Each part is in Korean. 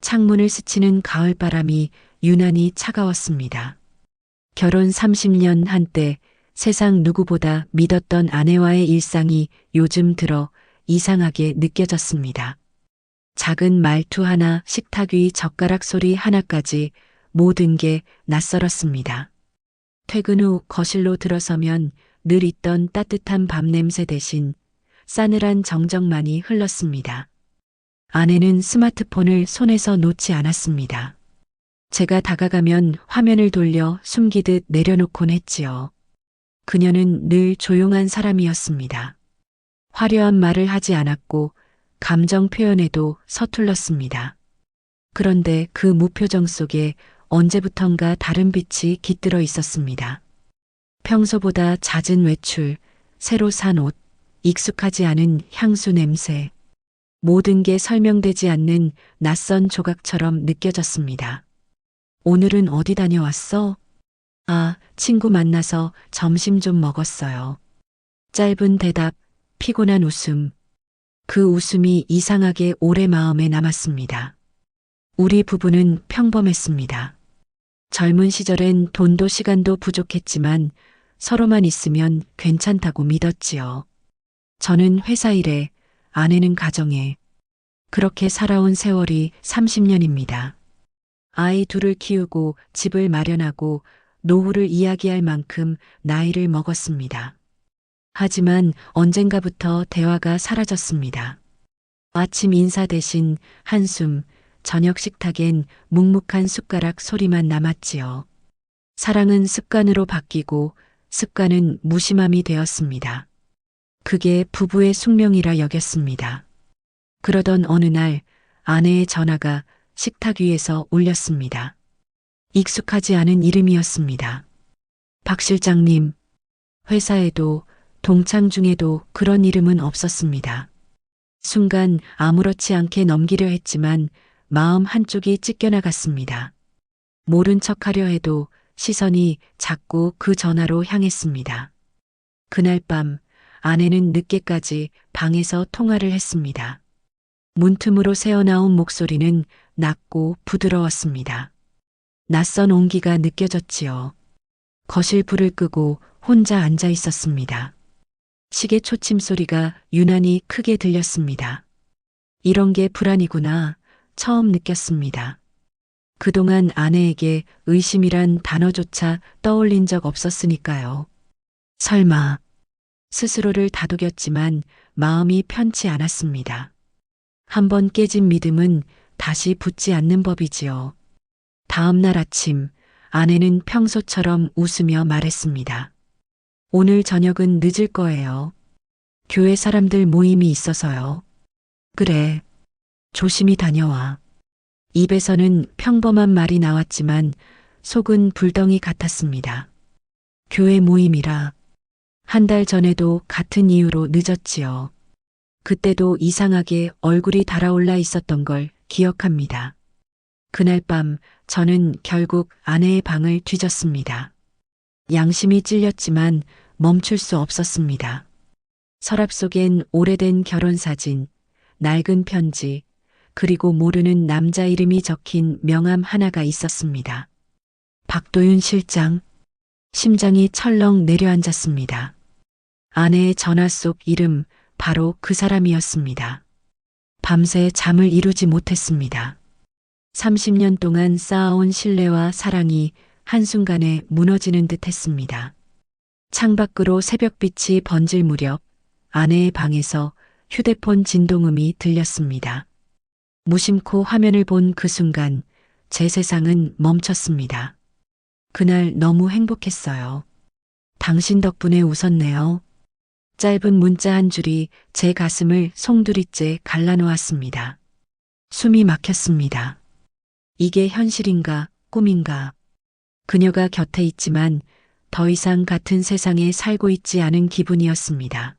창문을 스치는 가을바람이 유난히 차가웠습니다. 결혼 30년 한때 세상 누구보다 믿었던 아내와의 일상이 요즘 들어 이상하게 느껴졌습니다. 작은 말투 하나, 식탁 위 젓가락 소리 하나까지 모든 게 낯설었습니다. 퇴근 후 거실로 들어서면 늘 있던 따뜻한 밥 냄새 대신 싸늘한 정적만이 흘렀습니다. 아내는 스마트폰을 손에서 놓지 않았습니다. 제가 다가가면 화면을 돌려 숨기듯 내려놓곤 했지요. 그녀는 늘 조용한 사람이었습니다. 화려한 말을 하지 않았고 감정 표현에도 서툴렀습니다. 그런데 그 무표정 속에 언제부턴가 다른 빛이 깃들어 있었습니다. 평소보다 잦은 외출, 새로 산 옷, 익숙하지 않은 향수 냄새, 모든 게 설명되지 않는 낯선 조각처럼 느껴졌습니다. 오늘은 어디 다녀왔어? 아, 친구 만나서 점심 좀 먹었어요. 짧은 대답, 피곤한 웃음. 그 웃음이 이상하게 오래 마음에 남았습니다. 우리 부부는 평범했습니다. 젊은 시절엔 돈도 시간도 부족했지만 서로만 있으면 괜찮다고 믿었지요. 저는 회사 일에, 아내는 가정에. 그렇게 살아온 세월이 30년입니다. 아이 둘을 키우고 집을 마련하고 노후를 이야기할 만큼 나이를 먹었습니다. 하지만 언젠가부터 대화가 사라졌습니다. 아침 인사 대신 한숨, 저녁 식탁엔 묵묵한 숟가락 소리만 남았지요. 사랑은 습관으로 바뀌고 습관은 무심함이 되었습니다. 그게 부부의 숙명이라 여겼습니다. 그러던 어느 날 아내의 전화가 식탁 위에서 울렸습니다. 익숙하지 않은 이름이었습니다. 박 실장님, 회사에도 동창 중에도 그런 이름은 없었습니다. 순간 아무렇지 않게 넘기려 했지만 마음 한쪽이 찢겨나갔습니다. 모른 척하려 해도 시선이 자꾸 그 전화로 향했습니다. 그날 밤 아내는 늦게까지 방에서 통화를 했습니다. 문틈으로 새어나온 목소리는 낮고 부드러웠습니다. 낯선 온기가 느껴졌지요. 거실 불을 끄고 혼자 앉아 있었습니다. 시계 초침 소리가 유난히 크게 들렸습니다. 이런 게 불안이구나 처음 느꼈습니다. 그동안 아내에게 의심이란 단어조차 떠올린 적 없었으니까요. 설마 스스로를 다독였지만 마음이 편치 않았습니다. 한번 깨진 믿음은 다시 붙지 않는 법이지요. 다음 날 아침 아내는 평소처럼 웃으며 말했습니다. 오늘 저녁은 늦을 거예요. 교회 사람들 모임이 있어서요. 그래, 조심히 다녀와. 입에서는 평범한 말이 나왔지만 속은 불덩이 같았습니다. 교회 모임이라. 한 달 전에도 같은 이유로 늦었지요. 그때도 이상하게 얼굴이 달아올라 있었던 걸 기억합니다. 그날 밤 저는 결국 아내의 방을 뒤졌습니다. 양심이 찔렸지만 멈출 수 없었습니다. 서랍 속엔 오래된 결혼사진, 낡은 편지, 그리고 모르는 남자 이름이 적힌 명함 하나가 있었습니다. 박도윤 실장. 심장이 철렁 내려앉았습니다. 아내의 전화 속 이름, 바로 그 사람이었습니다. 밤새 잠을 이루지 못했습니다. 30년 동안 쌓아온 신뢰와 사랑이 한순간에 무너지는 듯 했습니다. 창밖으로 새벽빛이 번질 무렵 아내의 방에서 휴대폰 진동음이 들렸습니다. 무심코 화면을 본 그 순간 제 세상은 멈췄습니다. 그날 너무 행복했어요. 당신 덕분에 웃었네요. 짧은 문자 한 줄이 제 가슴을 송두리째 갈라놓았습니다. 숨이 막혔습니다. 이게 현실인가 꿈인가. 그녀가 곁에 있지만 더 이상 같은 세상에 살고 있지 않은 기분이었습니다.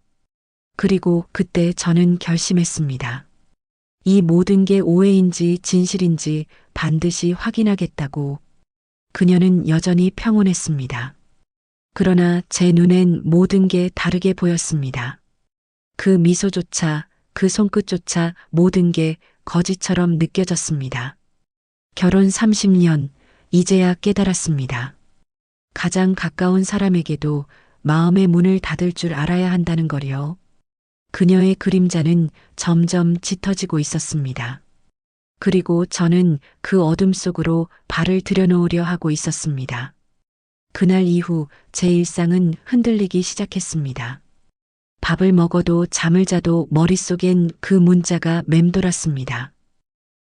그리고 그때 저는 결심했습니다. 이 모든 게 오해인지 진실인지 반드시 확인하겠다고. 그녀는 여전히 평온했습니다. 그러나 제 눈엔 모든 게 다르게 보였습니다. 그 미소조차, 그 손끝조차 모든 게 거짓처럼 느껴졌습니다. 결혼 30년, 이제야 깨달았습니다. 가장 가까운 사람에게도 마음의 문을 닫을 줄 알아야 한다는 거요. 그녀의 그림자는 점점 짙어지고 있었습니다. 그리고 저는 그 어둠 속으로 발을 들여놓으려 하고 있었습니다. 그날 이후 제 일상은 흔들리기 시작했습니다. 밥을 먹어도 잠을 자도 머릿속엔 그 문자가 맴돌았습니다.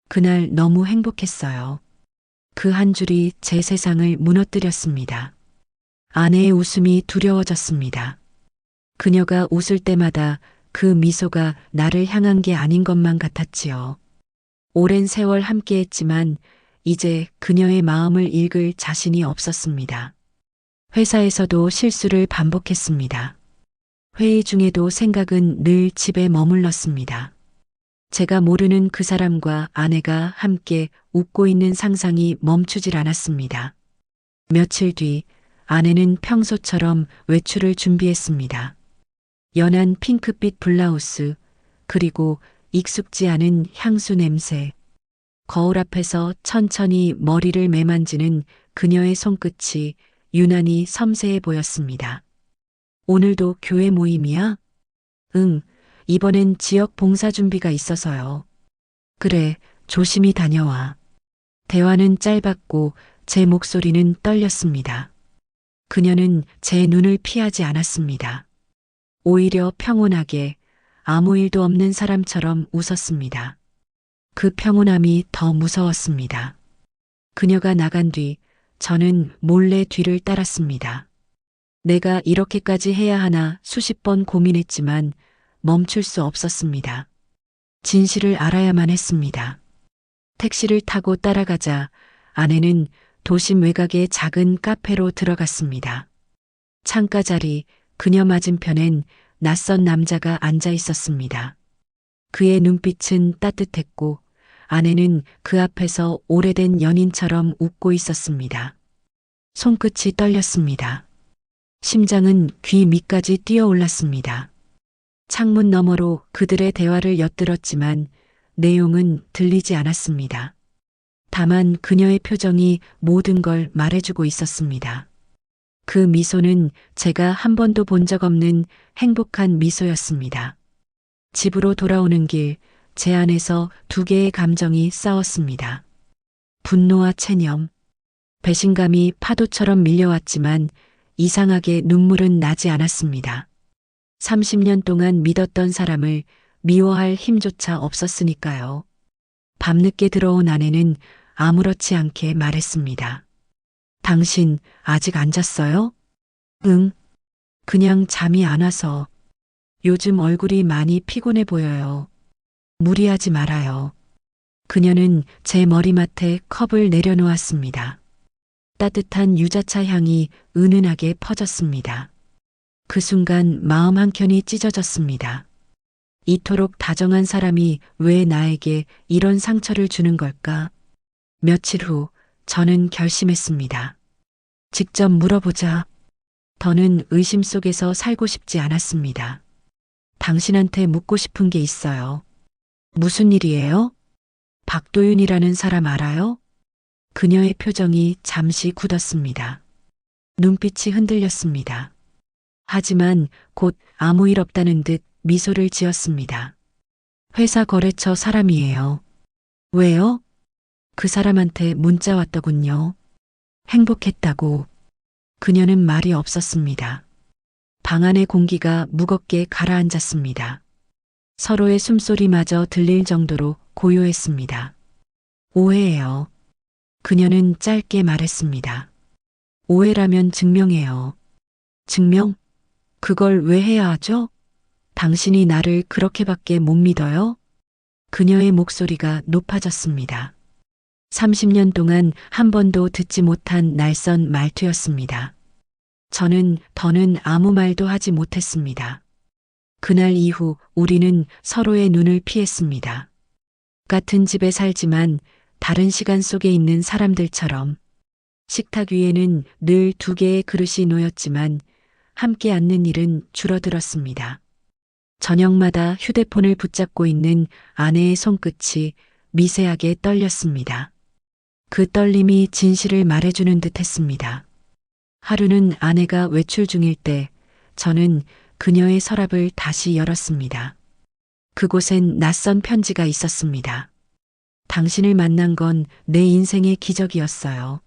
그날 너무 행복했어요. 그 한 줄이 제 세상을 무너뜨렸습니다. 아내의 웃음이 두려워졌습니다. 그녀가 웃을 때마다 그 미소가 나를 향한 게 아닌 것만 같았지요. 오랜 세월 함께했지만 이제 그녀의 마음을 읽을 자신이 없었습니다. 회사에서도 실수를 반복했습니다. 회의 중에도 생각은 늘 집에 머물렀습니다. 제가 모르는 그 사람과 아내가 함께 웃고 있는 상상이 멈추질 않았습니다. 며칠 뒤 아내는 평소처럼 외출을 준비했습니다. 연한 핑크빛 블라우스, 그리고 익숙지 않은 향수 냄새. 거울 앞에서 천천히 머리를 매만지는 그녀의 손끝이 유난히 섬세해 보였습니다. 오늘도 교회 모임이야? 응, 이번엔 지역 봉사 준비가 있어서요. 그래, 조심히 다녀와. 대화는 짧았고 제 목소리는 떨렸습니다. 그녀는 제 눈을 피하지 않았습니다. 오히려 평온하게 아무 일도 없는 사람처럼 웃었습니다. 그 평온함이 더 무서웠습니다. 그녀가 나간 뒤 저는 몰래 뒤를 따랐습니다. 내가 이렇게까지 해야 하나 수십 번 고민했지만 멈출 수 없었습니다. 진실을 알아야만 했습니다. 택시를 타고 따라가자 아내는 도심 외곽의 작은 카페로 들어갔습니다. 창가 자리, 그녀 맞은편엔 낯선 남자가 앉아 있었습니다. 그의 눈빛은 따뜻했고 아내는 그 앞에서 오래된 연인처럼 웃고 있었습니다. 손끝이 떨렸습니다. 심장은 귀 밑까지 뛰어올랐습니다. 창문 너머로 그들의 대화를 엿들었지만 내용은 들리지 않았습니다. 다만 그녀의 표정이 모든 걸 말해주고 있었습니다. 그 미소는 제가 한 번도 본 적 없는 행복한 미소였습니다. 집으로 돌아오는 길, 제 안에서 두 개의 감정이 싸웠습니다. 분노와 체념, 배신감이 파도처럼 밀려왔지만 이상하게 눈물은 나지 않았습니다. 30년 동안 믿었던 사람을 미워할 힘조차 없었으니까요. 밤늦게 들어온 아내는 아무렇지 않게 말했습니다. 당신 아직 안 잤어요? 응. 그냥 잠이 안 와서. 요즘 얼굴이 많이 피곤해 보여요. 무리하지 말아요. 그녀는 제 머리맡에 컵을 내려놓았습니다. 따뜻한 유자차 향이 은은하게 퍼졌습니다. 그 순간 마음 한켠이 찢어졌습니다. 이토록 다정한 사람이 왜 나에게 이런 상처를 주는 걸까? 며칠 후 저는 결심했습니다. 직접 물어보자. 더는 의심 속에서 살고 싶지 않았습니다. 당신한테 묻고 싶은 게 있어요. 무슨 일이에요? 박도윤이라는 사람 알아요? 그녀의 표정이 잠시 굳었습니다. 눈빛이 흔들렸습니다. 하지만 곧 아무 일 없다는 듯 미소를 지었습니다. 회사 거래처 사람이에요. 왜요? 그 사람한테 문자 왔더군요. 행복했다고. 그녀는 말이 없었습니다. 방 안의 공기가 무겁게 가라앉았습니다. 서로의 숨소리마저 들릴 정도로 고요했습니다. 오해예요. 그녀는 짧게 말했습니다. 오해라면 증명해요. 증명? 그걸 왜 해야 하죠? 당신이 나를 그렇게밖에 못 믿어요? 그녀의 목소리가 높아졌습니다. 30년 동안 한 번도 듣지 못한 날선 말투였습니다. 저는 더는 아무 말도 하지 못했습니다. 그날 이후 우리는 서로의 눈을 피했습니다. 같은 집에 살지만 다른 시간 속에 있는 사람들처럼 식탁 위에는 늘 두 개의 그릇이 놓였지만 함께 앉는 일은 줄어들었습니다. 저녁마다 휴대폰을 붙잡고 있는 아내의 손끝이 미세하게 떨렸습니다. 그 떨림이 진실을 말해주는 듯 했습니다. 하루는 아내가 외출 중일 때 저는 그녀의 서랍을 다시 열었습니다. 그곳엔 낯선 편지가 있었습니다. 당신을 만난 건 내 인생의 기적이었어요.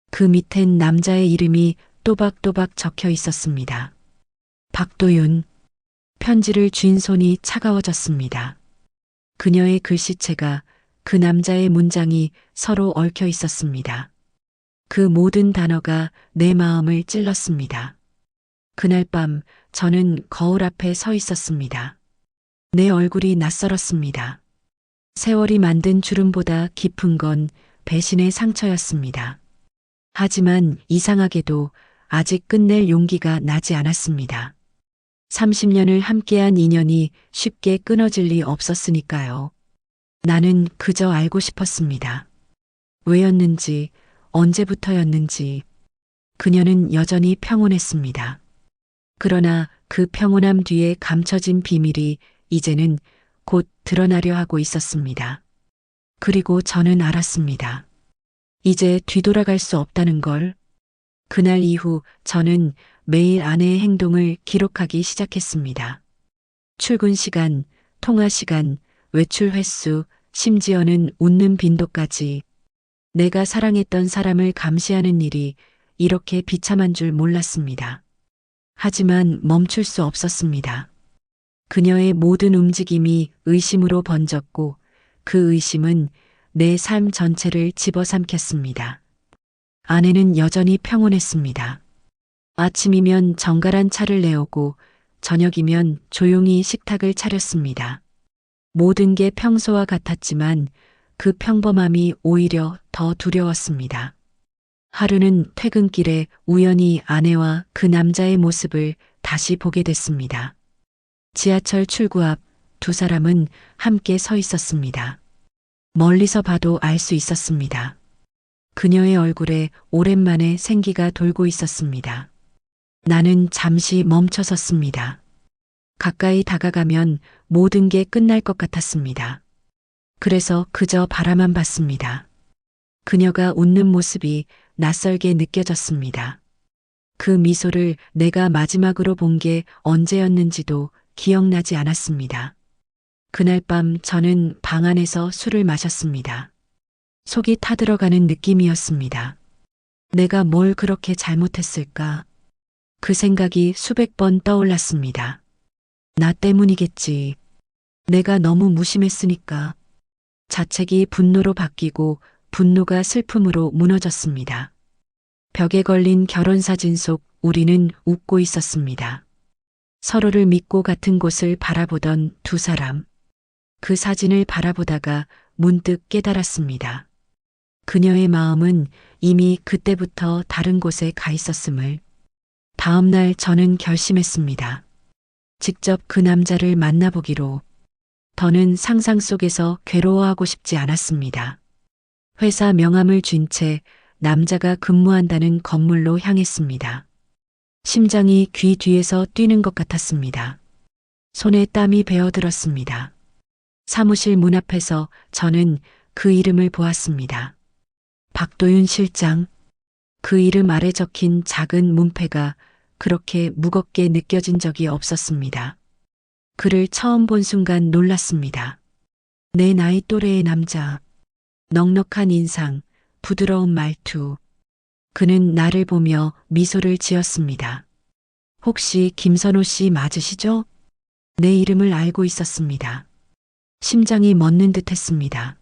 그 밑엔 남자의 이름이 또박또박 적혀 있었습니다. 박도윤. 편지를 쥔 손이 차가워졌습니다. 그녀의 글씨체가 그 남자의 문장이 서로 얽혀 있었습니다. 그 모든 단어가 내 마음을 찔렀습니다. 그날 밤 저는 거울 앞에 서 있었습니다. 내 얼굴이 낯설었습니다. 세월이 만든 주름보다 깊은 건 배신의 상처였습니다. 하지만 이상하게도 아직 끝낼 용기가 나지 않았습니다. 30년을 함께한 인연이 쉽게 끊어질 리 없었으니까요. 나는 그저 알고 싶었습니다. 왜였는지, 언제부터였는지. 그녀는 여전히 평온했습니다. 그러나 그 평온함 뒤에 감춰진 비밀이 이제는 곧 드러나려 하고 있었습니다. 그리고 저는 알았습니다. 이제 뒤돌아갈 수 없다는 걸. 그날 이후 저는 매일 아내의 행동을 기록하기 시작했습니다. 출근 시간, 통화 시간, 외출 횟수, 심지어는 웃는 빈도까지. 내가 사랑했던 사람을 감시하는 일이 이렇게 비참한 줄 몰랐습니다. 하지만 멈출 수 없었습니다. 그녀의 모든 움직임이 의심으로 번졌고 그 의심은 내 삶 전체를 집어삼켰습니다. 아내는 여전히 평온했습니다. 아침이면 정갈한 차를 내오고 저녁이면 조용히 식탁을 차렸습니다. 모든 게 평소와 같았지만 그 평범함이 오히려 더 두려웠습니다. 하루는 퇴근길에 우연히 아내와 그 남자의 모습을 다시 보게 됐습니다. 지하철 출구 앞 두 사람은 함께 서 있었습니다. 멀리서 봐도 알 수 있었습니다. 그녀의 얼굴에 오랜만에 생기가 돌고 있었습니다. 나는 잠시 멈춰섰습니다. 가까이 다가가면 모든 게 끝날 것 같았습니다. 그래서 그저 바라만 봤습니다. 그녀가 웃는 모습이 낯설게 느껴졌습니다. 그 미소를 내가 마지막으로 본 게 언제였는지도 기억나지 않았습니다. 그날 밤 저는 방 안에서 술을 마셨습니다. 속이 타들어가는 느낌이었습니다. 내가 뭘 그렇게 잘못했을까? 그 생각이 수백 번 떠올랐습니다. 나 때문이겠지. 내가 너무 무심했으니까. 자책이 분노로 바뀌고 분노가 슬픔으로 무너졌습니다. 벽에 걸린 결혼사진 속 우리는 웃고 있었습니다. 서로를 믿고 같은 곳을 바라보던 두 사람. 그 사진을 바라보다가 문득 깨달았습니다. 그녀의 마음은 이미 그때부터 다른 곳에 가 있었음을. 다음 날 저는 결심했습니다. 직접 그 남자를 만나보기로. 더는 상상 속에서 괴로워하고 싶지 않았습니다. 회사 명함을 쥔 채 남자가 근무한다는 건물로 향했습니다. 심장이 귀 뒤에서 뛰는 것 같았습니다. 손에 땀이 배어들었습니다. 사무실 문 앞에서 저는 그 이름을 보았습니다. 박도윤 실장. 그 이름 아래 적힌 작은 문패가 그렇게 무겁게 느껴진 적이 없었습니다. 그를 처음 본 순간 놀랐습니다. 내 나이 또래의 남자. 넉넉한 인상, 부드러운 말투. 그는 나를 보며 미소를 지었습니다. 혹시 김선호 씨 맞으시죠? 내 이름을 알고 있었습니다. 심장이 멎는 듯 했습니다.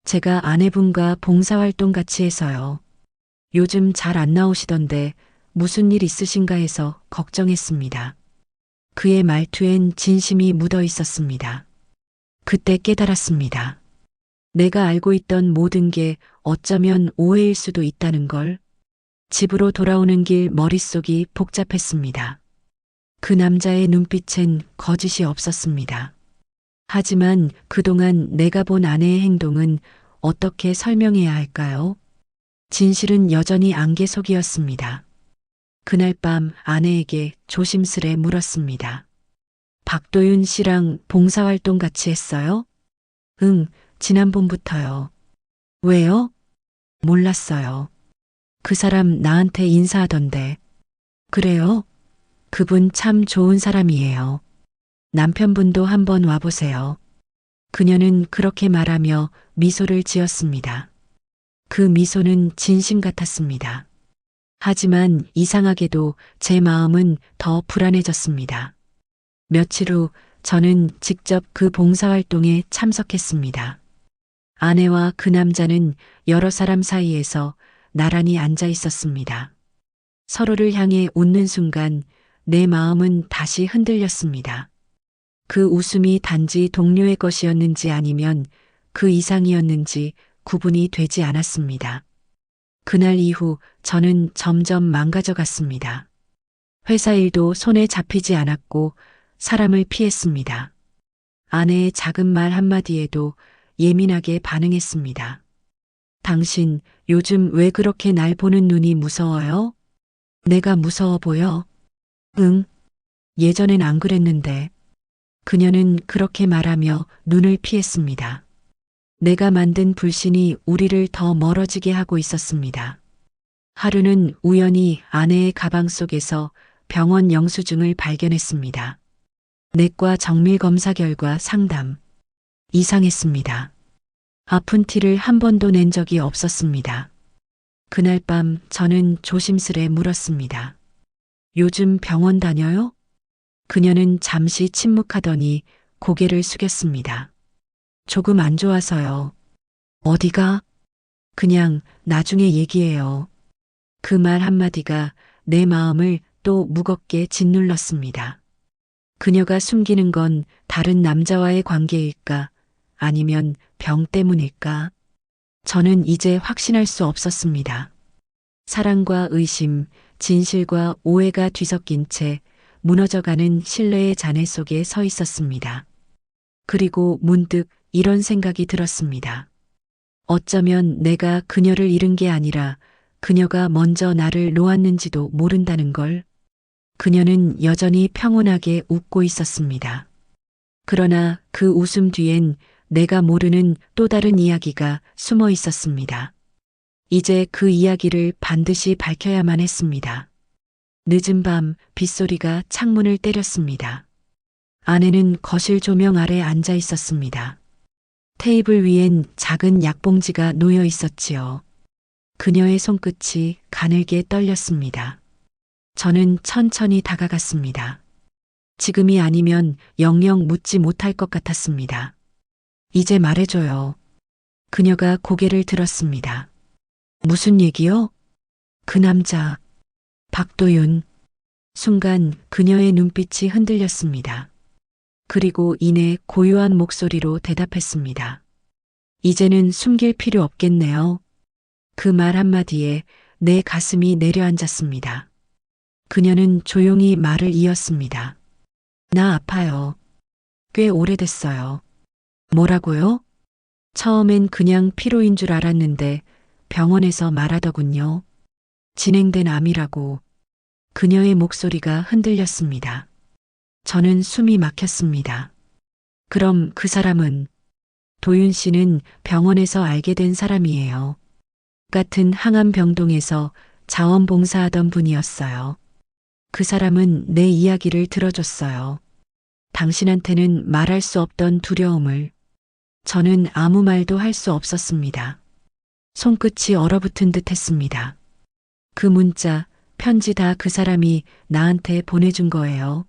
제가 아내분과 봉사활동 같이 해서요. 요즘 잘 안 나오시던데 무슨 일 있으신가 해서 걱정했습니다. 그의 말투엔 진심이 묻어 있었습니다. 그때 깨달았습니다. 내가 알고 있던 모든 게 어쩌면 오해일 수도 있다는 걸. 집으로 돌아오는 길 머릿속이 복잡했습니다. 그 남자의 눈빛엔 거짓이 없었습니다. 하지만 그동안 내가 본 아내의 행동은 어떻게 설명해야 할까요? 진실은 여전히 안개 속이었습니다. 그날 밤 아내에게 조심스레 물었습니다. 박도윤 씨랑 봉사활동 같이 했어요? 응, 지난번부터요. 왜요? 몰랐어요. 그 사람 나한테 인사하던데. 그래요? 그분 참 좋은 사람이에요. 남편분도 한번 와보세요. 그녀는 그렇게 말하며 미소를 지었습니다. 그 미소는 진심 같았습니다. 하지만 이상하게도 제 마음은 더 불안해졌습니다. 며칠 후 저는 직접 그 봉사활동에 참석했습니다. 아내와 그 남자는 여러 사람 사이에서 나란히 앉아 있었습니다. 서로를 향해 웃는 순간 내 마음은 다시 흔들렸습니다. 그 웃음이 단지 동료의 것이었는지 아니면 그 이상이었는지 구분이 되지 않았습니다. 그날 이후 저는 점점 망가져 갔습니다. 회사 일도 손에 잡히지 않았고 사람을 피했습니다. 아내의 작은 말 한마디에도 예민하게 반응했습니다. 당신 요즘 왜 그렇게 날 보는 눈이 무서워요? 내가 무서워 보여? 응, 예전엔 안 그랬는데. 그녀는 그렇게 말하며 눈을 피했습니다. 내가 만든 불신이 우리를 더 멀어지게 하고 있었습니다. 하루는 우연히 아내의 가방 속에서 병원 영수증을 발견했습니다. 내과 정밀 검사 결과 상담. 이상했습니다. 아픈 티를 한 번도 낸 적이 없었습니다. 그날 밤 저는 조심스레 물었습니다. 요즘 병원 다녀요? 그녀는 잠시 침묵하더니 고개를 숙였습니다. 조금 안 좋아서요. 어디가? 그냥 나중에 얘기해요. 그 말 한마디가 내 마음을 또 무겁게 짓눌렀습니다. 그녀가 숨기는 건 다른 남자와의 관계일까? 아니면 병 때문일까? 저는 이제 확신할 수 없었습니다. 사랑과 의심, 진실과 오해가 뒤섞인 채 무너져가는 신뢰의 잔해 속에 서 있었습니다. 그리고 문득 이런 생각이 들었습니다. 어쩌면 내가 그녀를 잃은 게 아니라 그녀가 먼저 나를 놓았는지도 모른다는 걸. 그녀는 여전히 평온하게 웃고 있었습니다. 그러나 그 웃음 뒤엔 내가 모르는 또 다른 이야기가 숨어 있었습니다. 이제 그 이야기를 반드시 밝혀야만 했습니다. 늦은 밤 빗소리가 창문을 때렸습니다. 아내는 거실 조명 아래 앉아 있었습니다. 테이블 위엔 작은 약봉지가 놓여 있었지요. 그녀의 손끝이 가늘게 떨렸습니다. 저는 천천히 다가갔습니다. 지금이 아니면 영영 묻지 못할 것 같았습니다. 이제 말해줘요. 그녀가 고개를 들었습니다. 무슨 얘기요? 그 남자, 박도윤. 순간 그녀의 눈빛이 흔들렸습니다. 그리고 이내 고요한 목소리로 대답했습니다. 이제는 숨길 필요 없겠네요. 그 말 한마디에 내 가슴이 내려앉았습니다. 그녀는 조용히 말을 이었습니다. 나 아파요. 꽤 오래됐어요. 뭐라고요? 처음엔 그냥 피로인 줄 알았는데 병원에서 말하더군요. 진행된 암이라고. 그녀의 목소리가 흔들렸습니다. 저는 숨이 막혔습니다. 그럼 그 사람은? 도윤 씨는 병원에서 알게 된 사람이에요. 같은 항암병동에서 자원봉사하던 분이었어요. 그 사람은 내 이야기를 들어줬어요. 당신한테는 말할 수 없던 두려움을. 저는 아무 말도 할 수 없었습니다. 손끝이 얼어붙은 듯 했습니다. 그 문자, 편지 다 그 사람이 나한테 보내준 거예요.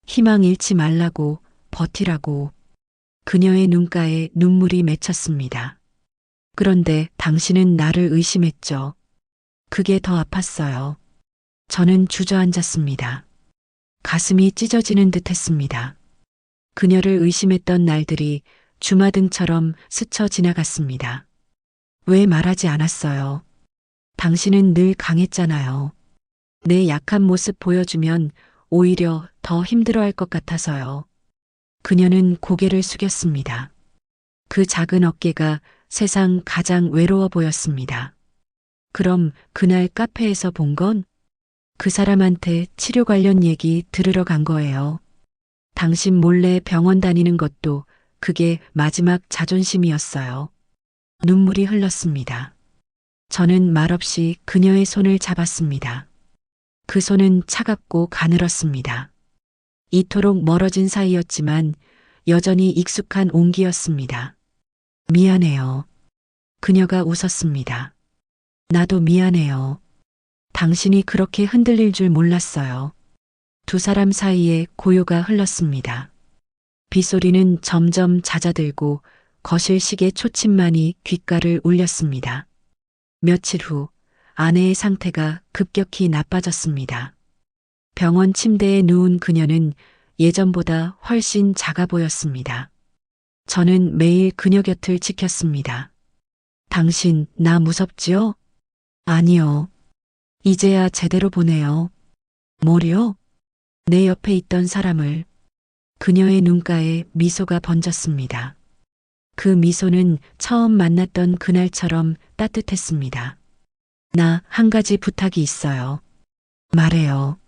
희망 잃지 말라고, 버티라고. 그녀의 눈가에 눈물이 맺혔습니다. 그런데 당신은 나를 의심했죠. 그게 더 아팠어요. 저는 주저앉았습니다. 가슴이 찢어지는 듯 했습니다. 그녀를 의심했던 날들이 주마등처럼 스쳐 지나갔습니다. 왜 말하지 않았어요? 당신은 늘 강했잖아요. 내 약한 모습 보여주면 오히려 더 힘들어할 것 같아서요. 그녀는 고개를 숙였습니다. 그 작은 어깨가 세상 가장 외로워 보였습니다. 그럼 그날 카페에서 본 건? 그 사람한테 치료 관련 얘기 들으러 간 거예요. 당신 몰래 병원 다니는 것도 그게 마지막 자존심이었어요. 눈물이 흘렀습니다. 저는 말없이 그녀의 손을 잡았습니다. 그 손은 차갑고 가늘었습니다. 이토록 멀어진 사이였지만 여전히 익숙한 온기였습니다. 미안해요. 그녀가 웃었습니다. 나도 미안해요. 당신이 그렇게 흔들릴 줄 몰랐어요. 두 사람 사이에 고요가 흘렀습니다. 빗소리는 점점 잦아들고 거실 시계 초침만이 귓가를 울렸습니다. 며칠 후 아내의 상태가 급격히 나빠졌습니다. 병원 침대에 누운 그녀는 예전보다 훨씬 작아 보였습니다. 저는 매일 그녀 곁을 지켰습니다. 당신 나 무섭지요? 아니요. 이제야 제대로 보네요. 뭐요? 내 옆에 있던 사람을. 그녀의 눈가에 미소가 번졌습니다. 그 미소는 처음 만났던 그날처럼 따뜻했습니다. 나 한 가지 부탁이 있어요. 말해요.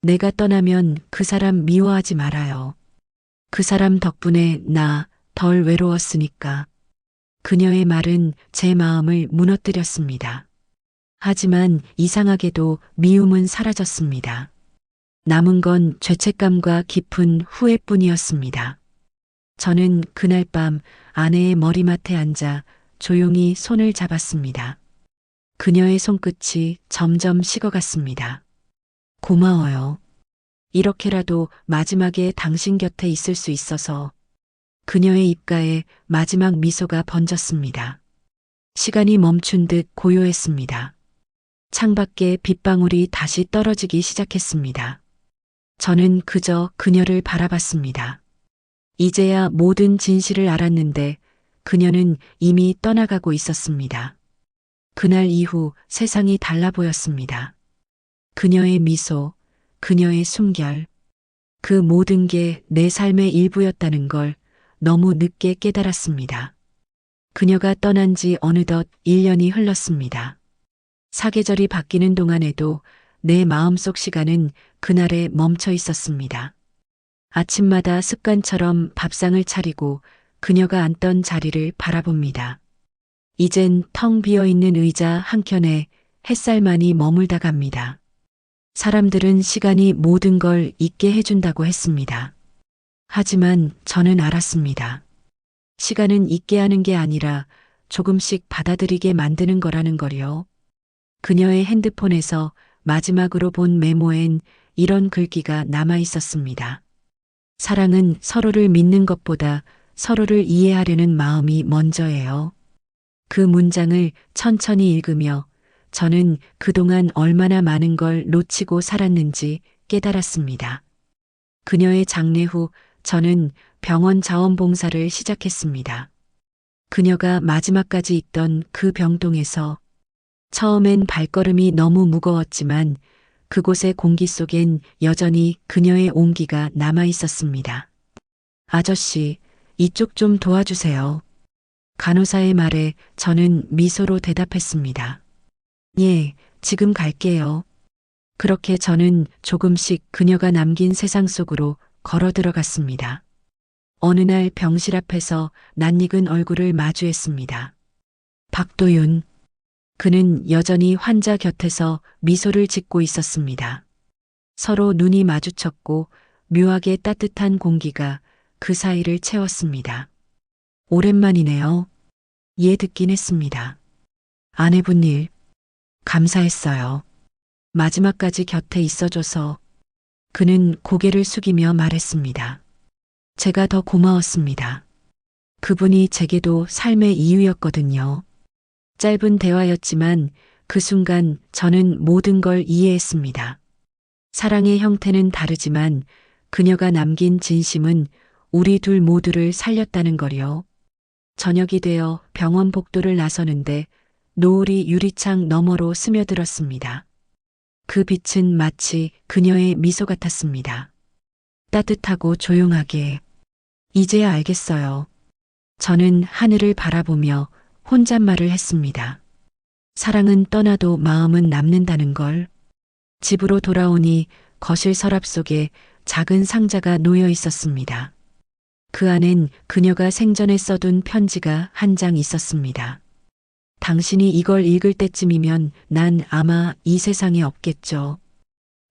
내가 떠나면 그 사람 미워하지 말아요. 그 사람 덕분에 나 덜 외로웠으니까. 그녀의 말은 제 마음을 무너뜨렸습니다. 하지만 이상하게도 미움은 사라졌습니다. 남은 건 죄책감과 깊은 후회뿐이었습니다. 저는 그날 밤 아내의 머리맡에 앉아 조용히 손을 잡았습니다. 그녀의 손끝이 점점 식어갔습니다. 고마워요. 이렇게라도 마지막에 당신 곁에 있을 수 있어서. 그녀의 입가에 마지막 미소가 번졌습니다. 시간이 멈춘 듯 고요했습니다. 창밖에 빗방울이 다시 떨어지기 시작했습니다. 저는 그저 그녀를 바라봤습니다. 이제야 모든 진실을 알았는데 그녀는 이미 떠나가고 있었습니다. 그날 이후 세상이 달라 보였습니다. 그녀의 미소, 그녀의 숨결, 그 모든 게 내 삶의 일부였다는 걸 너무 늦게 깨달았습니다. 그녀가 떠난 지 어느덧 1년이 흘렀습니다. 사계절이 바뀌는 동안에도 내 마음속 시간은 그날에 멈춰 있었습니다. 아침마다 습관처럼 밥상을 차리고 그녀가 앉던 자리를 바라봅니다. 이젠 텅 비어 있는 의자 한켠에 햇살만이 머물다 갑니다. 사람들은 시간이 모든 걸 잊게 해준다고 했습니다. 하지만 저는 알았습니다. 시간은 잊게 하는 게 아니라 조금씩 받아들이게 만드는 거라는 걸요. 그녀의 핸드폰에서 마지막으로 본 메모엔 이런 글귀가 남아 있었습니다. 사랑은 서로를 믿는 것보다 서로를 이해하려는 마음이 먼저예요. 그 문장을 천천히 읽으며 저는 그동안 얼마나 많은 걸 놓치고 살았는지 깨달았습니다. 그녀의 장례 후 저는 병원 자원봉사를 시작했습니다. 그녀가 마지막까지 있던 그 병동에서 처음엔 발걸음이 너무 무거웠지만 그곳의 공기 속엔 여전히 그녀의 온기가 남아 있었습니다. 아저씨, 이쪽 좀 도와주세요. 간호사의 말에 저는 미소로 대답했습니다. 예, 지금 갈게요. 그렇게 저는 조금씩 그녀가 남긴 세상 속으로 걸어 들어갔습니다. 어느 날 병실 앞에서 낯익은 얼굴을 마주했습니다. 박도윤. 그는 여전히 환자 곁에서 미소를 짓고 있었습니다. 서로 눈이 마주쳤고 묘하게 따뜻한 공기가 그 사이를 채웠습니다. 오랜만이네요. 예, 듣긴 했습니다. 아내분 일 감사했어요. 마지막까지 곁에 있어줘서. 그는 고개를 숙이며 말했습니다. 제가 더 고마웠습니다. 그분이 제게도 삶의 이유였거든요. 짧은 대화였지만 그 순간 저는 모든 걸 이해했습니다. 사랑의 형태는 다르지만 그녀가 남긴 진심은 우리 둘 모두를 살렸다는 거요. 저녁이 되어 병원 복도를 나서는데 노을이 유리창 너머로 스며들었습니다. 그 빛은 마치 그녀의 미소 같았습니다. 따뜻하고 조용하게. 이제야 알겠어요. 저는 하늘을 바라보며 혼잣말을 했습니다. 사랑은 떠나도 마음은 남는다는 걸. 집으로 돌아오니 거실 서랍 속에 작은 상자가 놓여 있었습니다. 그 안엔 그녀가 생전에 써둔 편지가 한 장 있었습니다. 당신이 이걸 읽을 때쯤이면 난 아마 이 세상에 없겠죠.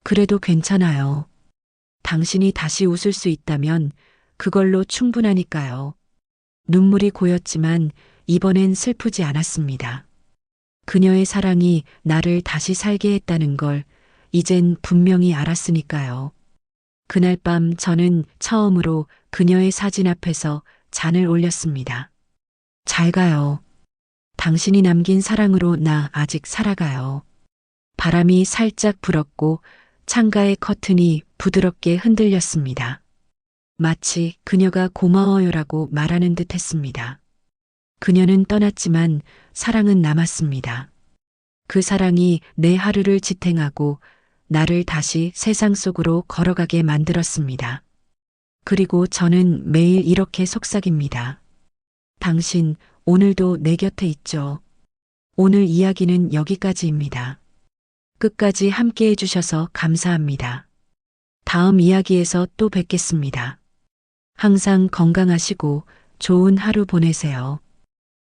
그래도 괜찮아요. 당신이 다시 웃을 수 있다면 그걸로 충분하니까요. 눈물이 고였지만 이번엔 슬프지 않았습니다. 그녀의 사랑이 나를 다시 살게 했다는 걸 이젠 분명히 알았으니까요. 그날 밤 저는 처음으로 그녀의 사진 앞에서 잔을 올렸습니다. 잘 가요. 당신이 남긴 사랑으로 나 아직 살아가요. 바람이 살짝 불었고 창가의 커튼이 부드럽게 흔들렸습니다. 마치 그녀가 고마워요라고 말하는 듯 했습니다. 그녀는 떠났지만 사랑은 남았습니다. 그 사랑이 내 하루를 지탱하고 나를 다시 세상 속으로 걸어가게 만들었습니다. 그리고 저는 매일 이렇게 속삭입니다. 당신 오늘도 내 곁에 있죠. 오늘 이야기는 여기까지입니다. 끝까지 함께 해주셔서 감사합니다. 다음 이야기에서 또 뵙겠습니다. 항상 건강하시고 좋은 하루 보내세요.